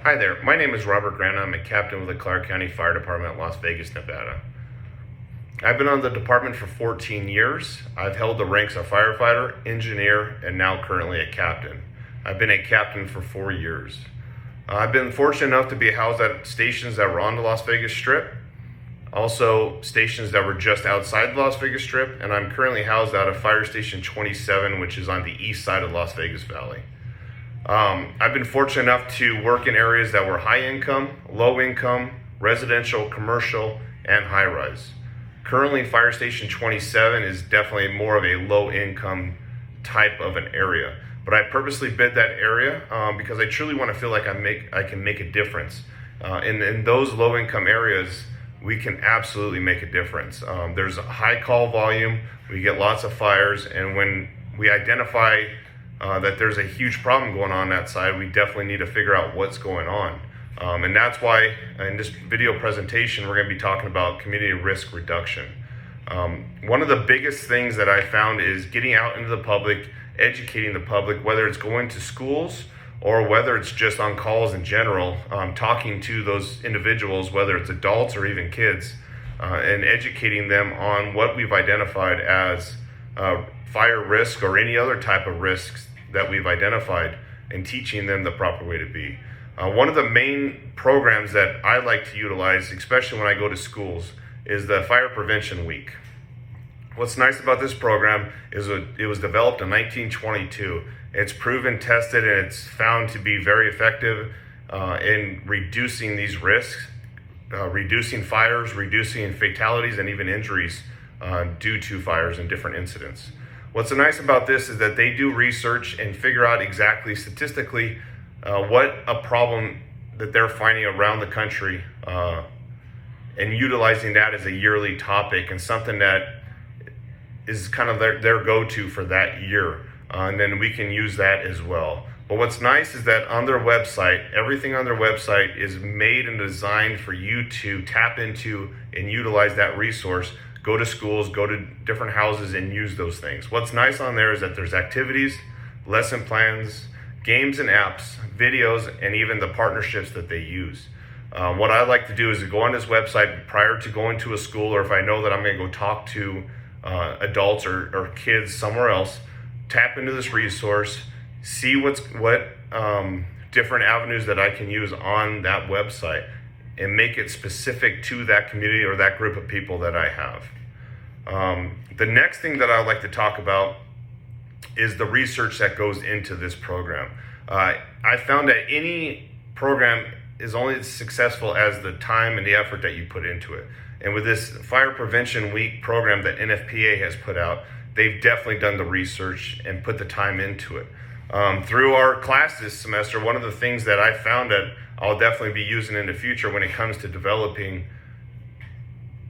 Hi there, my name is Robert Grant. I'm a captain with the Clark County Fire Department at Las Vegas, Nevada. I've been on the department for 14 years. I've held the ranks of firefighter, engineer, and now currently a captain. I've been a captain for 4 years. I've been fortunate enough to be housed at stations that were on the Las Vegas Strip, also stations that were just outside the Las Vegas Strip, and I'm currently housed out of Fire Station 27, which is on the east side of Las Vegas Valley. I've been fortunate enough to work in areas that were high income, low income, residential, commercial, and high rise. Currently, Fire Station 27 is definitely more of a low income type of an area. But I purposely bid that area because I truly want to feel like I can make a difference. In those low income areas, we can absolutely make a difference. There's a high call volume, we get lots of fires, and when we identify that there's a huge problem going on that side, we definitely need to figure out what's going on. And that's why in this video presentation, we're going to be talking about community risk reduction. One of the biggest things that I found is getting out into the public, educating the public, whether it's going to schools or whether it's just on calls in general, talking to those individuals, whether it's adults or even kids, and educating them on what we've identified as fire risk or any other type of risks that we've identified, and teaching them the proper way to be. One of the main programs that I like to utilize, especially when I go to schools, is the Fire Prevention Week. What's nice about this program is it was developed in 1922. It's proven, tested, and it's found to be very effective in reducing these risks, reducing fires, reducing fatalities, and even injuries due to fires and different incidents. What's nice about this is that they do research and figure out exactly statistically what a problem that they're finding around the country and utilizing that as a yearly topic and something that is kind of their go-to for that year. And then we can use that as well. But what's nice is that on their website, everything on their website is made and designed for you to tap into and utilize that resource. Go to schools, go to different houses, and use those things. What's nice on there is that there's activities, lesson plans, games and apps, videos, and even the partnerships that they use. What I like to do is to go on this website prior to going to a school, or if I know that I'm going to go talk to adults or kids somewhere else, tap into this resource, see what different avenues that I can use on that website, and make it specific to that community or that group of people that I have. The next thing that I would like to talk about is the research that goes into this program. I found that any program is only as successful as the time and the effort that you put into it. And with this Fire Prevention Week program that NFPA has put out, they've definitely done the research and put the time into it. Through our class this semester, one of the things that I found that I'll definitely be using in the future when it comes to developing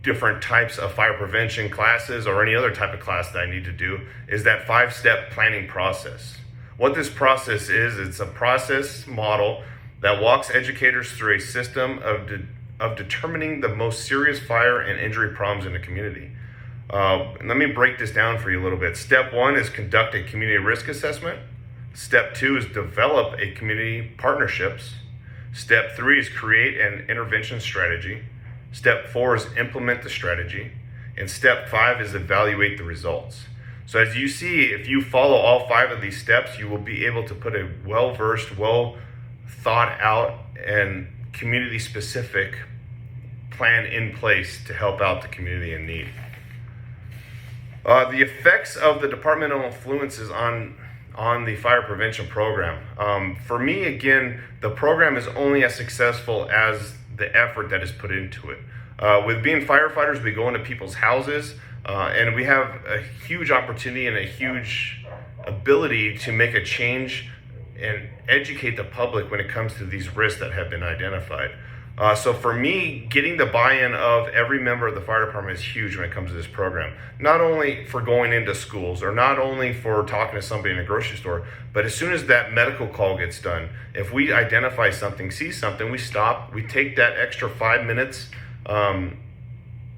different types of fire prevention classes or any other type of class that I need to do is that 5-step planning process. What this process is, it's a process model that walks educators through a system of determining the most serious fire and injury problems in the community. Let me break this down for you a little bit. Step 1 is conduct a community risk assessment. Step 2 is develop a community partnerships. Step 3 is create an intervention strategy. Step 4 is implement the strategy. And step 5 is evaluate the results. So as you see, if you follow all 5 of these steps, you will be able to put a well-versed, well-thought-out, and community-specific plan in place to help out the community in need. The effects of the departmental influences on the fire prevention program. For me, again, the program is only as successful as the effort that is put into it. With being firefighters, we go into people's houses and we have a huge opportunity and a huge ability to make a change and educate the public when it comes to these risks that have been identified. So for me, getting the buy-in of every member of the fire department is huge when it comes to this program. Not only for going into schools or not only for talking to somebody in a grocery store, but as soon as that medical call gets done, if we identify something, see something, we stop, we take that extra 5 minutes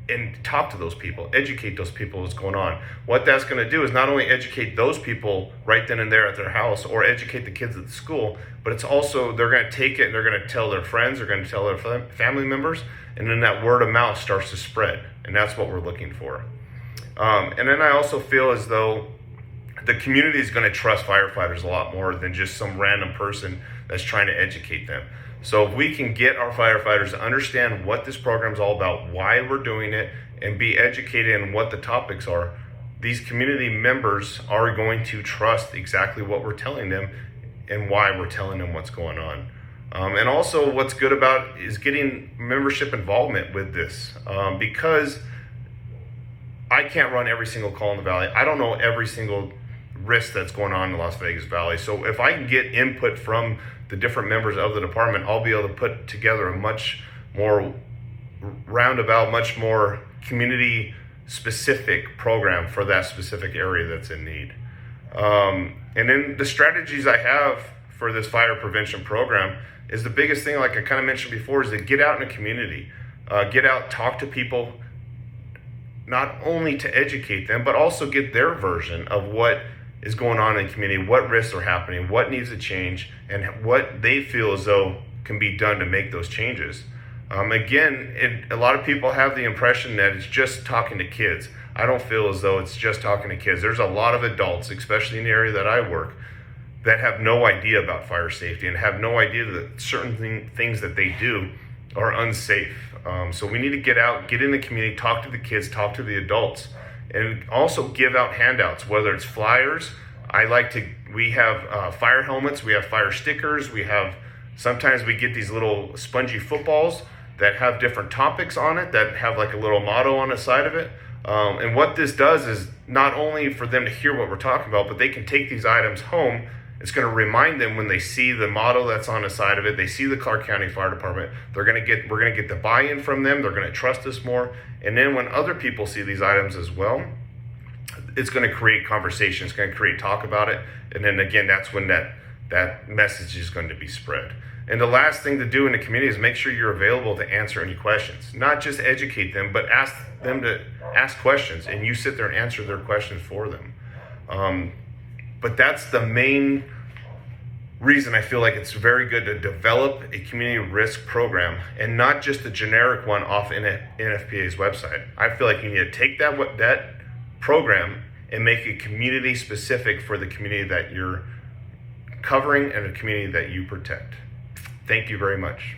and talk to those people, educate those people what's going on. What that's going to do is not only educate those people right then and there at their house or educate the kids at the school, but it's also they're going to take it and they're going to tell their friends, they're going to tell their family members, and then that word of mouth starts to spread, and that's what we're looking for. And then I also feel as though the community is going to trust firefighters a lot more than just some random person that's trying to educate them. So if we can get our firefighters to understand what this program is all about, why we're doing it, and be educated in what the topics are, these community members are going to trust exactly what we're telling them and why we're telling them what's going on. And also what's good about is getting membership involvement with this, because I can't run every single call in the Valley. I don't know every single risk that's going on in the Las Vegas Valley. So if I can get input from the different members of the department, I'll be able to put together a much more roundabout, much more community specific program for that specific area that's in need. And then the strategies I have for this fire prevention program is the biggest thing, like I kind of mentioned before, is to get out in the community, get out, talk to people, not only to educate them, but also get their version of what is going on in the community, what risks are happening, what needs to change, and what they feel as though can be done to make those changes. Again, a lot of people have the impression that it's just talking to kids. I don't feel as though it's just talking to kids. There's a lot of adults, especially in the area that I work, that have no idea about fire safety and have no idea that certain things that they do are unsafe. So we need to get out, get in the community, talk to the kids, talk to the adults, and also give out handouts, whether it's flyers. We have fire helmets, we have fire stickers, sometimes we get these little spongy footballs that have different topics on it, that have like a little motto on the side of it. And what this does is not only for them to hear what we're talking about, but they can take these items home. It's going to remind them when they see the motto that's on the side of it, they see the Clark County Fire Department, we're going to get the buy-in from them, they're going to trust us more. And then when other people see these items as well, it's going to create conversation, it's going to create talk about it. And then again, that's when that message is going to be spread. And the last thing to do in the community is make sure you're available to answer any questions. Not just educate them, but ask them to ask questions, and you sit there and answer their questions for them. But that's the main reason I feel like it's very good to develop a community risk program and not just a generic one off NFPA's website. I feel like you need to take that program and make it community specific for the community that you're covering and the community that you protect. Thank you very much.